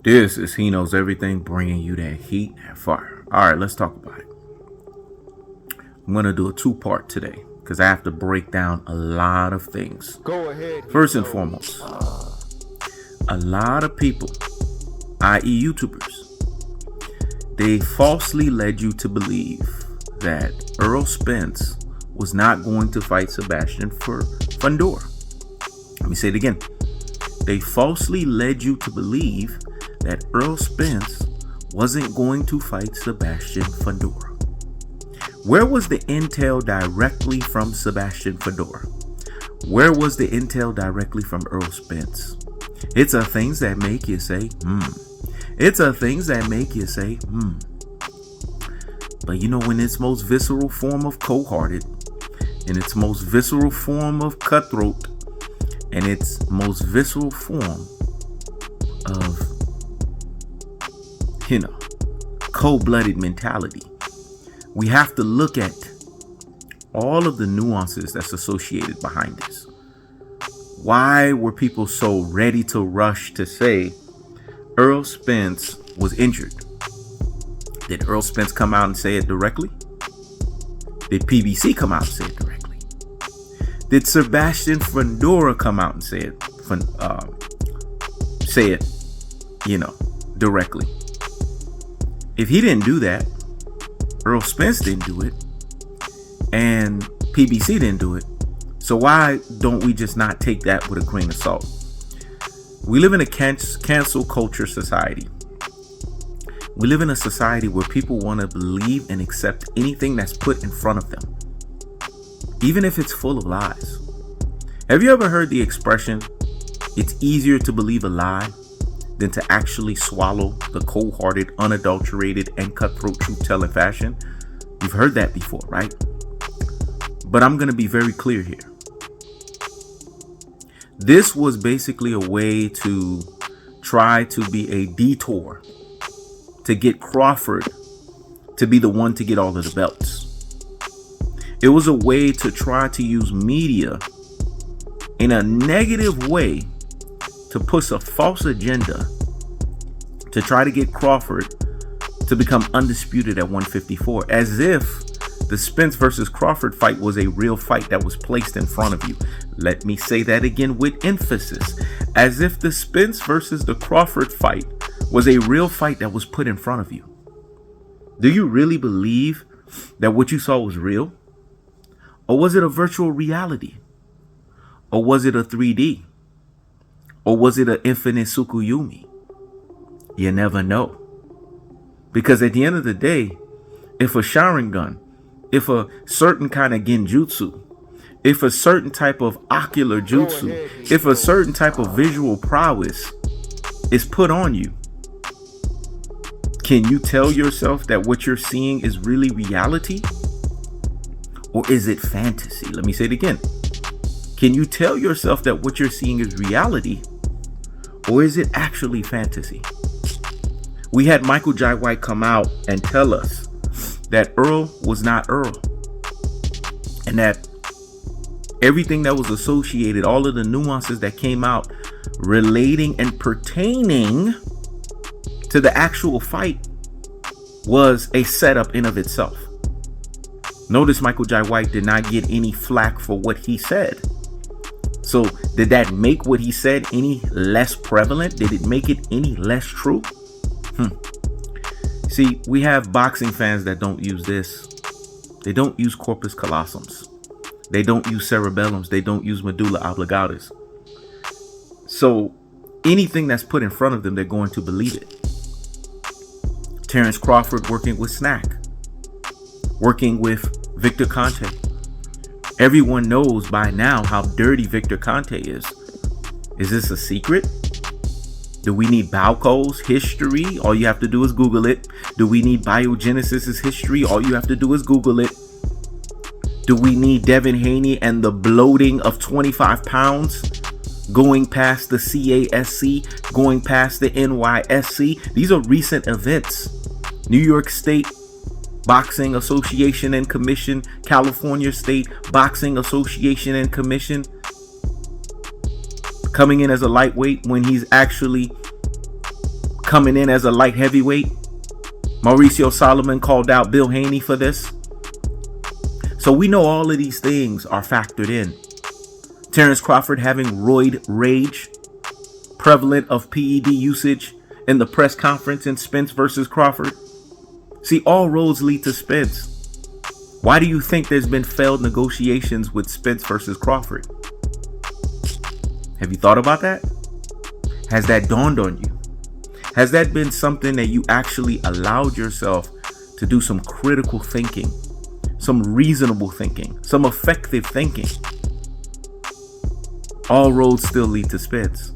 This is He Knows Everything, bringing you that heat and fire. All right, let's talk about it. I'm going to do a two-part today because I have to break down a lot of things. Go ahead. First and foremost, a lot of people, i.e. YouTubers, they falsely led you to believe that Errol Spence was not going to fight Sebastian Fundora. Let me say it again. They falsely led you to believe that Errol Spence wasn't going to fight Sebastian Fundora. Where was the intel directly from Sebastian Fundora? Where was the intel directly from Errol Spence? It's a things that make you say, It's a things that make you say, But you know, in its most visceral form of cold-hearted, in its most visceral form of cutthroat, and its most visceral form of, cold-blooded mentality, we have to look at all of the nuances that's associated behind this. Why were people so ready to rush to say Errol Spence was injured? Did Errol Spence come out and say it directly? Did PBC come out and say it directly? Did Sebastian Fundora come out and say it? Directly. If he didn't do that, Errol Spence didn't do it, and PBC didn't do it. So why don't we just not take that with a grain of salt? We live in a cancel culture society. We live in a society where people want to believe and accept anything that's put in front of them, even if it's full of lies. Have you ever heard the expression, it's easier to believe a lie than to actually swallow the cold-hearted, unadulterated, and cutthroat truth-telling fashion? You've heard that before, right? But I'm going to be very clear here. This was basically a way to try to be a detour to get Crawford to be the one to get all of the belts. It was a way to try to use media in a negative way to push a false agenda to try to get Crawford to become undisputed at 154, as if the Spence versus Crawford fight was a real fight that was placed in front of you. Let me say that again with emphasis. As if the Spence versus the Crawford fight was a real fight that was put in front of you. Do you really believe that what you saw was real? Or was it a virtual reality? Or was it a 3D? Or was it an infinite Tsukuyomi? You never know. Because at the end of the day, if a Sharingan, if a certain kind of genjutsu, if a certain type of ocular jutsu, if a certain type of visual prowess is put on you, can you tell yourself that what you're seeing is really reality? Or is it fantasy? Let me say it again. Can you tell yourself that what you're seeing is reality? Or is it actually fantasy? We had Michael Jai White come out and tell us that Earl was not Earl. And that everything that was associated, all of the nuances that came out relating and pertaining to the actual fight was a setup in of itself. Notice Michael Jai White did not get any flack for what he said. So did that make what he said any less prevalent? Did it make it any less true? See, we have boxing fans that don't use this. They don't use corpus callosums. They don't use cerebellums. They don't use medulla oblongata. So anything that's put in front of them, they're going to believe it. Terence Crawford working with Snack, working with Victor Conte. Everyone knows by now how dirty Victor Conte is. Is this a secret? Do we need Balco's history? All you have to do is Google it. Do we need Biogenesis's history? All you have to do is Google it. Do we need Devin Haney and the bloating of 25 pounds? Going past the CASC, going past the NYSC. These are recent events. New York State Boxing Association and Commission, California State Boxing Association and Commission, coming in as a lightweight when he's actually coming in as a light heavyweight. Mauricio Solomon called out Bill Haney for this. So we know all of these things are factored in. Terence Crawford having roid rage, prevalent of PED usage in the press conference in Spence versus Crawford. See, all roads lead to Spence. Why do you think there's been failed negotiations with Spence versus Crawford? Have you thought about that? Has that dawned on you? Has that been something that you actually allowed yourself to do some critical thinking, some reasonable thinking, some effective thinking? All roads still lead to Spence.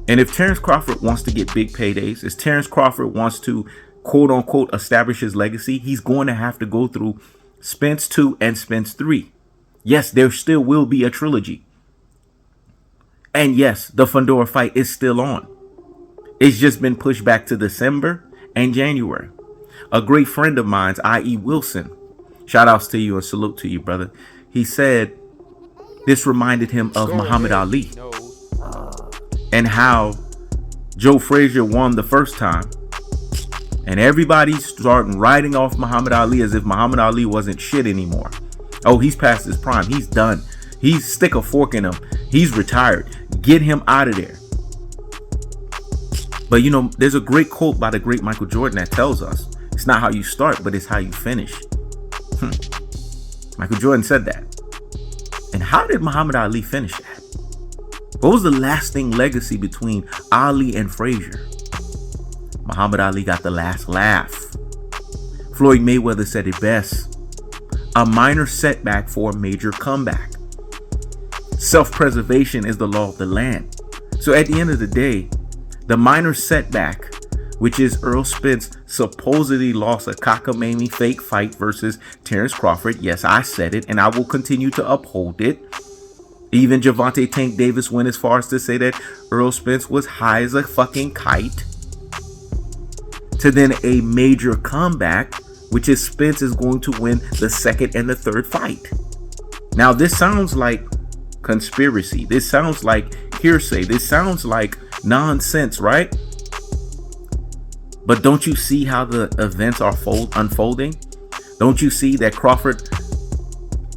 And if Terence Crawford wants to get big paydays, if Terence Crawford wants to quote unquote establish his legacy, he's going to have to go through Spence 2 and Spence 3. Yes, there still will be a trilogy. And yes, the Fundora fight is still on. It's just been pushed back to December and January. A great friend of mine's, i.e. Wilson, shout outs to you and salute to you, brother. He said this reminded him of Muhammad Ali and how Joe Frazier won the first time. And everybody's starting writing off Muhammad Ali as if Muhammad Ali wasn't shit anymore. Oh, he's past his prime. He's done. He's stick a fork in him. He's retired. Get him out of there. But you know, there's a great quote by the great Michael Jordan that tells us it's not how you start, but it's how you finish. Michael Jordan said that. And how did Muhammad Ali finish that? What was the lasting legacy between Ali and Frazier? Muhammad Ali got the last laugh. Floyd Mayweather said it best. A minor setback for a major comeback. Self-preservation is the law of the land. So at the end of the day, the minor setback, which is Errol Spence supposedly lost a cockamamie fake fight versus Terence Crawford. Yes, I said it, and I will continue to uphold it. Even Gervonta Tank Davis went as far as to say that Errol Spence was high as a fucking kite. To then a major comeback, which is Spence is going to win the second and the third fight. Now, this sounds like conspiracy. This sounds like hearsay. This sounds like nonsense, right? But don't you see how the events are unfolding? Don't you see that Crawford,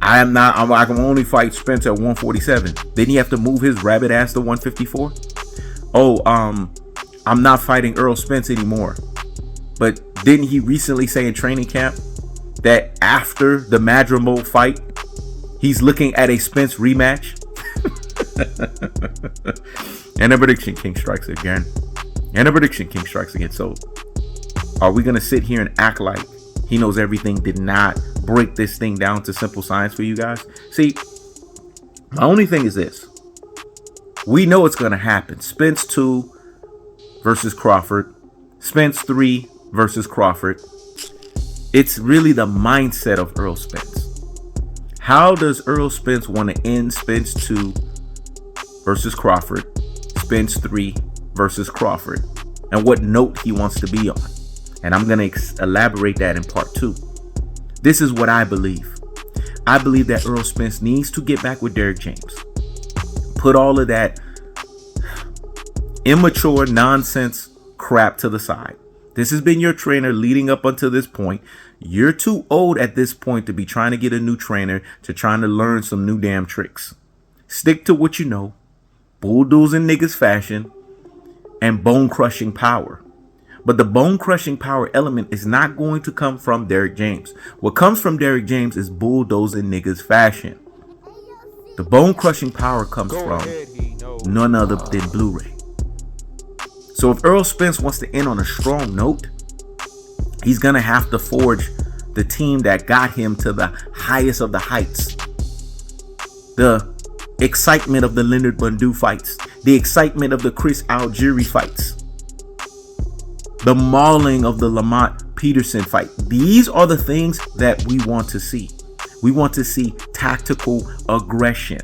I can only fight Spence at 147. Then he have to move his rabbit ass to 154. Oh, I'm not fighting Errol Spence anymore. But didn't he recently say in training camp that after the Madrigal fight, he's looking at a Spence rematch? And a prediction king strikes again. And a prediction king strikes again. So are we going to sit here and act like He Knows Everything did not break this thing down to simple science for you guys? See, my only thing is this. We know it's going to happen. Spence 2 versus Crawford. Spence 3 versus Crawford. It's really the mindset of Errol Spence. How does Errol Spence want to end Spence 2 versus Crawford, Spence 3 versus Crawford, and what note he wants to be on? And I'm going to elaborate that in part 2. This is what I believe. I believe that Errol Spence needs to get back with Derrick James. Put all of that immature nonsense crap to the side. This has been your trainer leading up until this point. You're too old at this point to be trying to get a new trainer, to trying to learn some new damn tricks. Stick to what you know, bulldozing niggas fashion, and bone crushing power. But the bone crushing power element is not going to come from Derrick James. What comes from Derrick James is bulldozing niggas fashion. The bone crushing power comes from none other than Blu-ray. So if Errol Spence wants to end on a strong note, he's going to have to forge the team that got him to the highest of the heights. The excitement of the Leonard Bundu fights. The excitement of the Chris Algieri fights. The mauling of the Lamont Peterson fight. These are the things that we want to see. We want to see tactical aggression.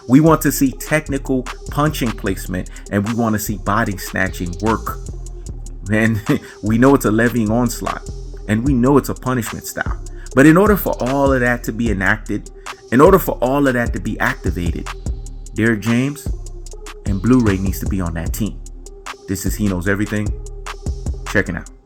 We want to see technical punching placement, and we want to see body snatching work. And we know it's a levying onslaught, and we know it's a punishment style. But in order for all of that to be enacted, in order for all of that to be activated, Derrick James and Blu-ray needs to be on that team. This is He Knows Everything. Checking out.